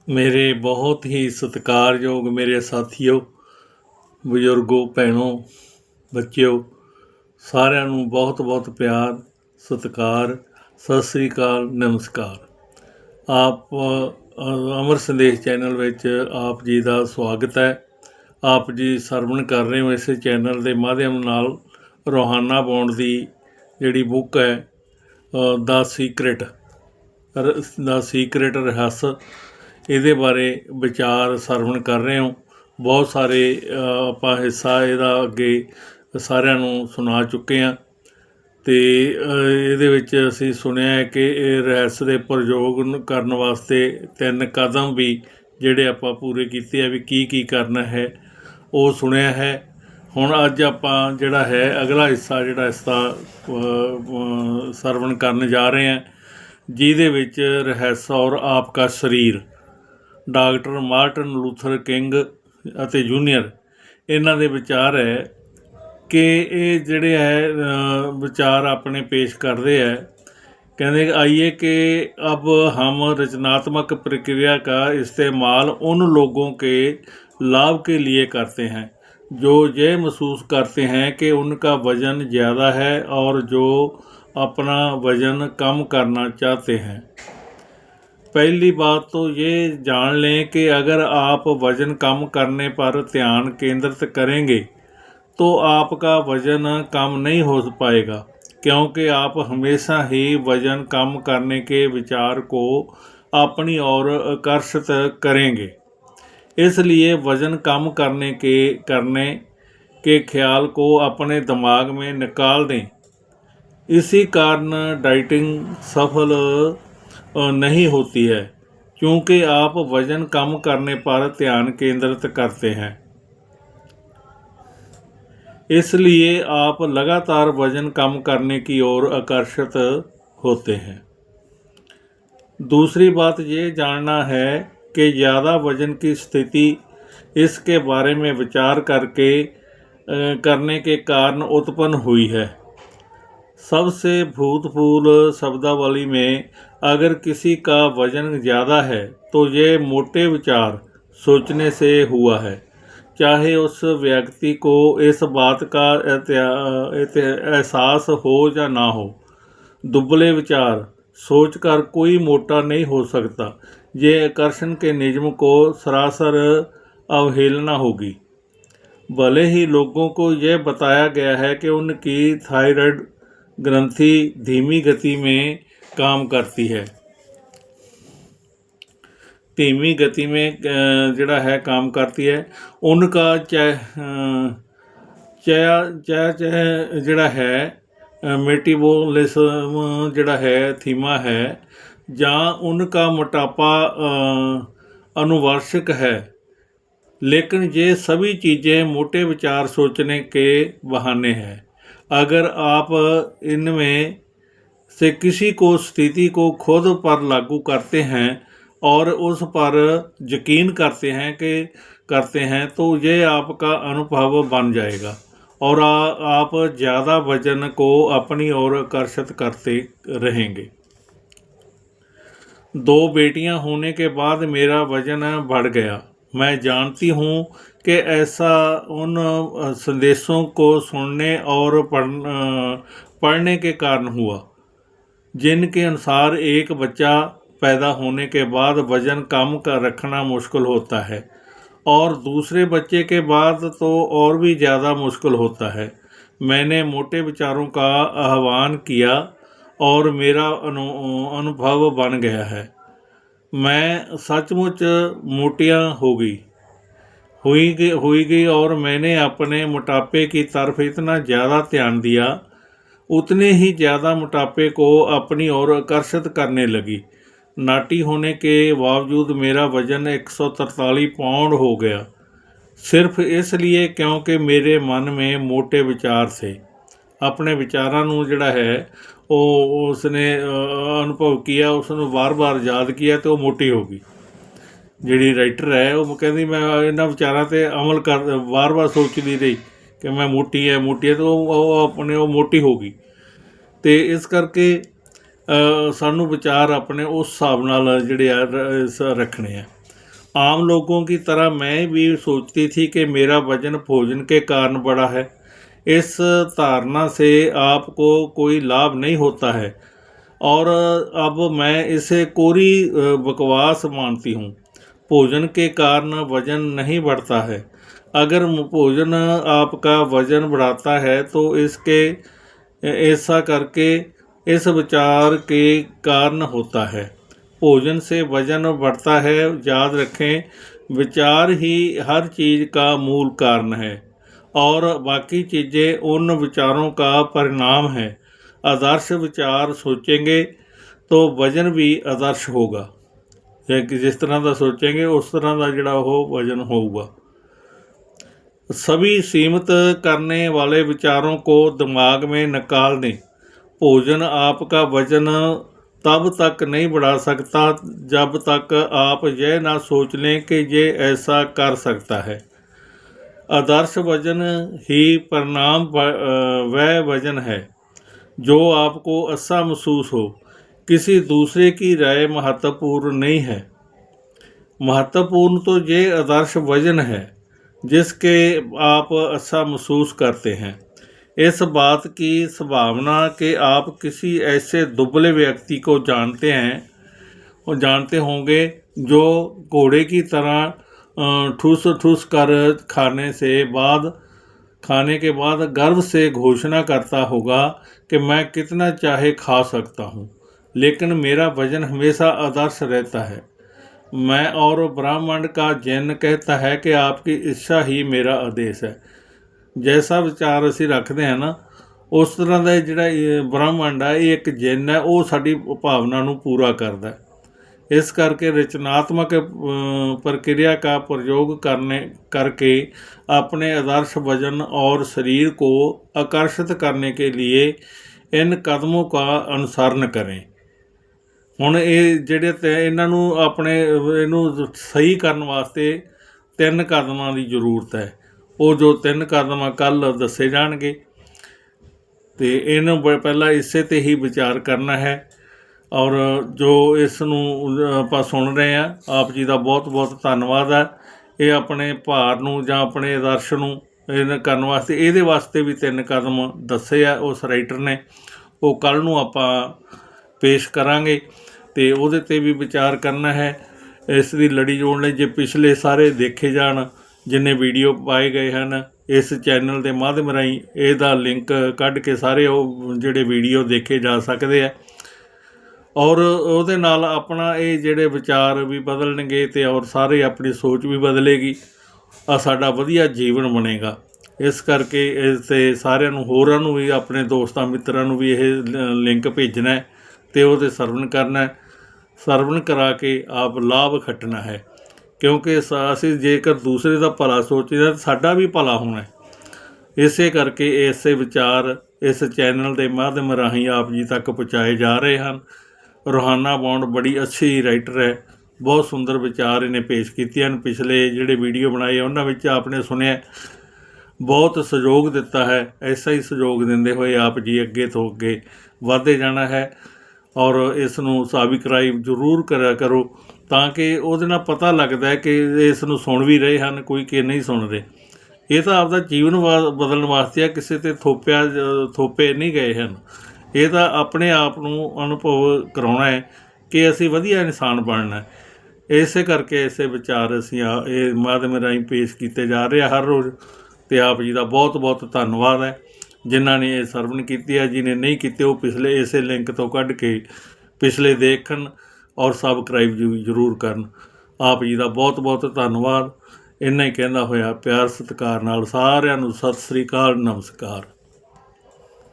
ਮੇਰੇ ਬਹੁਤ ਹੀ ਸਤਿਕਾਰਯੋਗ ਮੇਰੇ ਸਾਥੀਓ, ਬਜ਼ੁਰਗੋ, ਭੈਣੋ, ਬੱਚਿਓ, ਸਾਰਿਆਂ ਨੂੰ ਬਹੁਤ ਬਹੁਤ ਪਿਆਰ, ਸਤਿਕਾਰ, ਸਤਿ ਸ੍ਰੀ ਅਕਾਲ, ਨਮਸਕਾਰ। ਆਪ ਅਮਰ ਸੰਦੇਸ਼ ਚੈਨਲ ਵਿੱਚ ਆਪ ਜੀ ਦਾ ਸਵਾਗਤ ਹੈ। ਆਪ ਜੀ ਸਰਵਣ ਕਰ ਰਹੇ ਹੋ ਇਸੇ ਚੈਨਲ ਦੇ ਮਾਧਿਅਮ ਨਾਲ ਰੋਹਾਨਾ ਬੌਂਡ ਦੀ ਜਿਹੜੀ ਬੁੱਕ ਹੈ ਦਾ ਸੀਕ੍ਰੇਟ ਰਹੱਸ, ਇਹਦੇ ਬਾਰੇ ਵਿਚਾਰ ਸਰਵਣ ਕਰ ਰਹੇ ਹੋ। ਬਹੁਤ ਸਾਰੇ ਆਪਾਂ ਹਿੱਸਾ ਇਹਦਾ ਅੱਗੇ ਸਾਰਿਆਂ ਨੂੰ ਸੁਣਾ ਚੁੱਕੇ ਹਾਂ ਅਤੇ ਇਹਦੇ ਵਿੱਚ ਅਸੀਂ ਸੁਣਿਆ ਹੈ ਕਿ ਇਹ ਰਹੱਸ ਦੇ ਪ੍ਰਯੋਗ ਕਰਨ ਵਾਸਤੇ 3 ਕਦਮ ਵੀ ਜਿਹੜੇ ਆਪਾਂ ਪੂਰੇ ਕੀਤੇ ਆ, ਵੀ ਕੀ ਕੀ ਕਰਨਾ ਹੈ ਉਹ ਸੁਣਿਆ ਹੈ। ਹੁਣ ਅੱਜ ਆਪਾਂ ਜਿਹੜਾ ਹੈ ਅਗਲਾ ਹਿੱਸਾ ਜਿਹੜਾ ਇਸ ਦਾ ਸਰਵਣ ਕਰਨ ਜਾ ਰਹੇ ਹਾਂ, ਜਿਹਦੇ ਵਿੱਚ ਰਹੱਸ ਔਰ ਆਪਕਾ ਸਰੀਰ, ਡਾਕਟਰ ਮਾਰਟਨ ਲੂਥਰ ਕਿੰਗ ਅਤੇ ਜੂਨੀਅਰ, ਇਹਨਾਂ ਦੇ ਵਿਚਾਰ ਹੈ ਕਿ ਇਹ ਜਿਹੜੇ ਹੈ ਵਿਚਾਰ ਆਪਣੇ ਪੇਸ਼ ਕਰਦੇ ਹੈ। कहने आइए कि अब हम रचनात्मक प्रक्रिया का इस्तेमाल उन लोगों के लाभ के लिए करते हैं जो ये महसूस करते हैं कि उनका वज़न ज़्यादा है और जो अपना वज़न कम करना चाहते हैं। पहली बात तो ये जान लें कि अगर आप वज़न कम करने पर ध्यान केंद्रित करेंगे तो आपका वज़न कम नहीं हो पाएगा, क्योंकि आप हमेशा ही वज़न कम करने के विचार को अपनी ओर आकर्षित करेंगे। इसलिए वज़न कम करने के ख्याल को अपने दिमाग में निकाल दें। इसी कारण डाइटिंग सफल नहीं होती है, क्योंकि आप वज़न कम करने पर ध्यान केंद्रित करते हैं, इसलिए आप लगातार वज़न कम करने की ओर आकर्षित होते हैं। दूसरी बात ये जानना है कि ज़्यादा वज़न की स्थिति इसके बारे में विचार करने के कारण उत्पन्न हुई है। सबसे भूतपूर्व शब्दावली में अगर किसी का वज़न ज़्यादा है तो ये मोटे विचार सोचने से हुआ है, चाहे उस व्यक्ति को इस बात का एहसास हो या ना हो। दुबले विचार सोचकर कोई मोटा नहीं हो सकता। ये आकर्षण के नियम को सरासर अवहेलना होगी। भले ही लोगों को यह बताया गया है कि उनकी थायराइड ग्रंथि धीमी गति में काम करती है, धीमी गति में जड़ा है काम करती है, उनका जड़ा है मेटाबॉलिज्म जड़ा है धीमा है, या उनका मोटापा अनुवांशिक है। लेकिन ये सभी चीज़ें मोटे विचार सोचने के बहाने हैं। अगर आप इनमें से किसी को स्थिति को खुद पर लागू करते हैं और उस पर यकीन करते हैं तो ये आपका अनुभव बन जाएगा और आप ज़्यादा वज़न को अपनी ओर आकर्षित करते रहेंगे। 2 बेटियां होने के बाद मेरा वज़न बढ़ गया। मैं जानती हूँ कि ऐसा उन संदेशों को सुनने और पढ़ने के कारण हुआ जिनके अनुसार एक बच्चा पैदा होने के बाद वज़न कम कर रखना मुश्किल होता है और दूसरे बच्चे के बाद तो और भी ज़्यादा मुश्किल होता है। मैंने मोटे विचारों का आह्वान किया और मेरा अनुभव बन गया है। मैं सचमुच मोटियाँ हुई गई और मैंने अपने मोटापे की तरफ इतना ज़्यादा ध्यान दिया, उतने ही ज़्यादा मोटापे को अपनी ओर आकर्षित करने लगी। नाटी होने के बावजूद मेरा वज़न 143 पाउंड हो गया, सिर्फ इसलिए क्योंकि मेरे मन में मोटे विचार थे। अपने विचारों को जड़ा है उसने अनुभव किया, उसने बार बार याद किया तो वो मोटी हो गई। जिहड़ी राइटर है वो कहती मैं इन्हां विचारों ते अमल कर बार बार सोचती रही कि मैं मोटी है तो अपने वो मोटी हो गई। तो इस करके सानू विचार अपने उस हिसाब नाल जिहड़े आ रखने हैं। आम लोगों की तरह मैं भी सोचती थी कि मेरा वजन भोजन के कारण बढ़ा है। इस धारणा से आपको कोई लाभ नहीं होता है और अब मैं इसे कोरी बकवास मानती हूँ। भोजन के कारण वजन नहीं बढ़ता है। अगर भोजन आपका वजन बढ़ाता है तो ऐसा करके इस विचार के कारण होता है। भोजन से वजन बढ़ता है, याद रखें विचार ही हर चीज़ का मूल कारण है और बाकी चीज़ें उन विचारों का परिणाम है। आदर्श विचार सोचेंगे तो वजन भी आदर्श होगा। कि जिस तरह का सोचेंगे उस तरह का ਜਿਹੜਾ ਉਹ वजन होगा। सभी सीमित करने वाले विचारों को दिमाग में निकाल दें। भोजन आपका वजन तब तक नहीं बढ़ा सकता जब तक आप यह ना सोच लें कि ये ऐसा कर सकता है। आदर्श वजन ही परिणाम वह वजन है जो आपको अच्छा महसूस हो। किसी दूसरे की राय महत्वपूर्ण नहीं है। महत्वपूर्ण तो ये आदर्श वजन है जिसके आप अच्छा महसूस करते हैं। इस बात की संभावना कि आप किसी ऐसे दुबले व्यक्ति को जानते होंगे जो घोड़े की तरह ठूस ठूस कर खाने के बाद गर्व से घोषणा करता होगा कि मैं कितना चाहे खा सकता हूँ, लेकिन मेरा वजन हमेशा आदर्श रहता है। मैं और ब्रह्मांड का जैन कहता है कि आपकी इच्छा ही मेरा आदेश है। जैसा विचार ਅਸੀਂ ਰੱਖਦੇ ਹਾਂ ਨਾ ਉਸ ਤਰ੍ਹਾਂ ਦਾ ਜਿਹੜਾ ਬ੍ਰਹਮੰਡ ਹੈ ਇਹ ਇੱਕ ਜਿੰਨ ਹੈ, ਉਹ ਸਾਡੀ ਭਾਵਨਾ ਨੂੰ ਪੂਰਾ ਕਰਦਾ। इस करके रचनात्मक प्रक्रिया का प्रयोग करके अपने आदर्श वजन और शरीर को आकर्षित करने के लिए इन कदमों का अनुसरण करें। ਹੁਣ ਇਹ ਜਿਹੜੇ ਇਹਨਾਂ ਨੂੰ ਆਪਣੇ ਇਹਨੂੰ ਸਹੀ ਕਰਨ ਵਾਸਤੇ 3 ਕਦਮਾਂ ਦੀ ਜ਼ਰੂਰਤ ਹੈ। ਉਹ ਜੋ 3 ਕਦਮ ਕੱਲ੍ਹ ਦੱਸੇ ਜਾਣਗੇ ਅਤੇ ਇਹਨੂੰ ਪਹਿਲਾਂ ਇਸੇ 'ਤੇ ਹੀ ਵਿਚਾਰ ਕਰਨਾ ਹੈ। ਔਰ ਜੋ ਇਸ ਨੂੰ ਆਪਾਂ ਸੁਣ ਰਹੇ ਹਾਂ, ਆਪ ਜੀ ਦਾ ਬਹੁਤ ਬਹੁਤ ਧੰਨਵਾਦ ਹੈ। ਇਹ ਆਪਣੇ ਭਾਰ ਨੂੰ ਜਾਂ ਆਪਣੇ ਆਦਰਸ਼ ਨੂੰ ਕਰਨ ਵਾਸਤੇ ਇਹਦੇ ਵਾਸਤੇ ਵੀ 3 ਕਦਮ ਦੱਸੇ ਆ ਉਸ ਰਾਈਟਰ ਨੇ। ਉਹ ਕੱਲ੍ਹ ਨੂੰ ਆਪਾਂ ਪੇਸ਼ ਕਰਾਂਗੇ ਅਤੇ ਉਹਦੇ 'ਤੇ ਵੀ ਵਿਚਾਰ ਕਰਨਾ ਹੈ। ਇਸ ਦੀ ਲੜੀ ਜੋੜਨ ਲਈ ਜੇ ਪਿਛਲੇ ਸਾਰੇ ਦੇਖੇ ਜਾਣ ਜਿੰਨੇ ਵੀਡੀਓ ਪਾਏ ਗਏ ਹਨ ਇਸ ਚੈਨਲ ਦੇ ਮਾਧਿਅਮ ਰਾਹੀਂ, ਇਹਦਾ ਲਿੰਕ ਕੱਢ ਕੇ ਸਾਰੇ ਉਹ ਜਿਹੜੇ ਵੀਡੀਓ ਦੇਖੇ ਜਾ ਸਕਦੇ ਆ ਔਰ ਉਹਦੇ ਨਾਲ ਆਪਣਾ ਇਹ ਜਿਹੜੇ ਵਿਚਾਰ ਵੀ ਬਦਲਣਗੇ ਅਤੇ ਔਰ ਸਾਰੇ ਆਪਣੀ ਸੋਚ ਵੀ ਬਦਲੇਗੀ। ਸਾਡਾ ਵਧੀਆ ਜੀਵਨ ਬਣੇਗਾ। ਇਸ ਕਰਕੇ ਇਸ 'ਤੇ ਸਾਰਿਆਂ ਨੂੰ ਹੋਰਾਂ ਨੂੰ ਵੀ ਆਪਣੇ ਦੋਸਤਾਂ ਮਿੱਤਰਾਂ ਨੂੰ ਵੀ ਇਹ ਲਿੰਕ ਭੇਜਣਾ ਅਤੇ ਉਹਦੇ ਸਰਵਣ ਕਰਨਾ। ਸਰਵਣ ਕਰਾ ਕੇ ਆਪ ਲਾਭ ਖੱਟਣਾ ਹੈ ਕਿਉਂਕਿ ਅਸੀਂ ਜੇਕਰ ਦੂਸਰੇ ਦਾ ਭਲਾ ਸੋਚੀਦਾ ਤਾਂ ਸਾਡਾ ਵੀ ਭਲਾ ਹੋਣਾ। ਇਸੇ ਕਰਕੇ ਇਸੇ ਵਿਚਾਰ ਇਸ ਚੈਨਲ ਦੇ ਮਾਧਿਅਮ ਰਾਹੀਂ ਆਪ ਜੀ ਤੱਕ ਪਹੁੰਚਾਏ ਜਾ ਰਹੇ ਹਨ। ਰੋਹਾਨਾ ਬੌਂਡ ਬੜੀ ਅੱਛੀ ਰਾਈਟਰ ਹੈ, ਬਹੁਤ ਸੁੰਦਰ ਵਿਚਾਰ ਇਹਨੇ ਪੇਸ਼ ਕੀਤੇ ਹਨ। ਪਿਛਲੇ ਜਿਹੜੇ ਵੀਡੀਓ ਬਣਾਏ ਉਹਨਾਂ ਵਿੱਚ ਆਪਨੇ ਸੁਣਿਆ, ਬਹੁਤ ਸਹਿਯੋਗ ਦਿੱਤਾ ਹੈ। ਐਸਾ ਹੀ ਸਹਿਯੋਗ ਦਿੰਦੇ ਹੋਏ ਆਪ ਜੀ ਅੱਗੇ ਤੋਂ ਅੱਗੇ ਵੱਧਦੇ ਜਾਣਾ ਹੈ ਔਰ ਇਸ ਨੂੰ ਸਬਸਕ੍ਰਾਈਬ ਜ਼ਰੂਰ ਕਰਿਆ ਕਰੋ ਤਾਂ ਕਿ ਉਹਦੇ ਨਾਲ ਪਤਾ ਲੱਗਦਾ ਕਿ ਇਸ ਨੂੰ ਸੁਣ ਵੀ ਰਹੇ ਹਨ ਕੋਈ ਕਿ ਨਹੀਂ ਸੁਣ ਰਹੇ। ਇਹ ਤਾਂ ਆਪਦਾ ਜੀਵਨ ਬਦਲਣ ਵਾਸਤੇ ਆ, ਕਿਸੇ 'ਤੇ ਥੋਪੇ ਨਹੀਂ ਗਏ ਹਨ। ਇਹ ਤਾਂ ਆਪਣੇ ਆਪ ਨੂੰ ਅਨੁਭਵ ਕਰਾਉਣਾ ਹੈ ਕਿ ਅਸੀਂ ਵਧੀਆ ਇਨਸਾਨ ਬਣਨਾ। ਇਸੇ ਕਰਕੇ ਇਸੇ ਵਿਚਾਰ ਅਸੀਂ ਇਹ ਮਾਧਿਅਮ ਰਾਹੀਂ ਪੇਸ਼ ਕੀਤੇ ਜਾ ਰਹੇ ਆ ਹਰ ਰੋਜ਼। ਅਤੇ ਆਪ ਜੀ ਦਾ ਬਹੁਤ ਬਹੁਤ ਧੰਨਵਾਦ ਹੈ ਜਿਨ੍ਹਾਂ ਨੇ ਇਹ ਸਰਵਣ ਕੀਤੀ ਹੈ। ਜਿਹਨੇ ਨਹੀਂ ਕੀਤੇ ਉਹ ਪਿਛਲੇ ਇਸੇ ਲਿੰਕ ਤੋਂ ਕੱਢ ਕੇ ਪਿਛਲੇ ਦੇਖਣ ਔਰ ਸਬਸਕ੍ਰਾਈਬ ਜ਼ਰੂਰ ਕਰਨ। ਆਪ ਜੀ ਦਾ ਬਹੁਤ ਬਹੁਤ ਧੰਨਵਾਦ। ਇੰਨਾ ਹੀ ਕਹਿੰਦਾ ਹੋਇਆ ਪਿਆਰ ਸਤਿਕਾਰ ਨਾਲ ਸਾਰਿਆਂ ਨੂੰ ਸਤਿ ਸ੍ਰੀ ਅਕਾਲ, ਨਮਸਕਾਰ।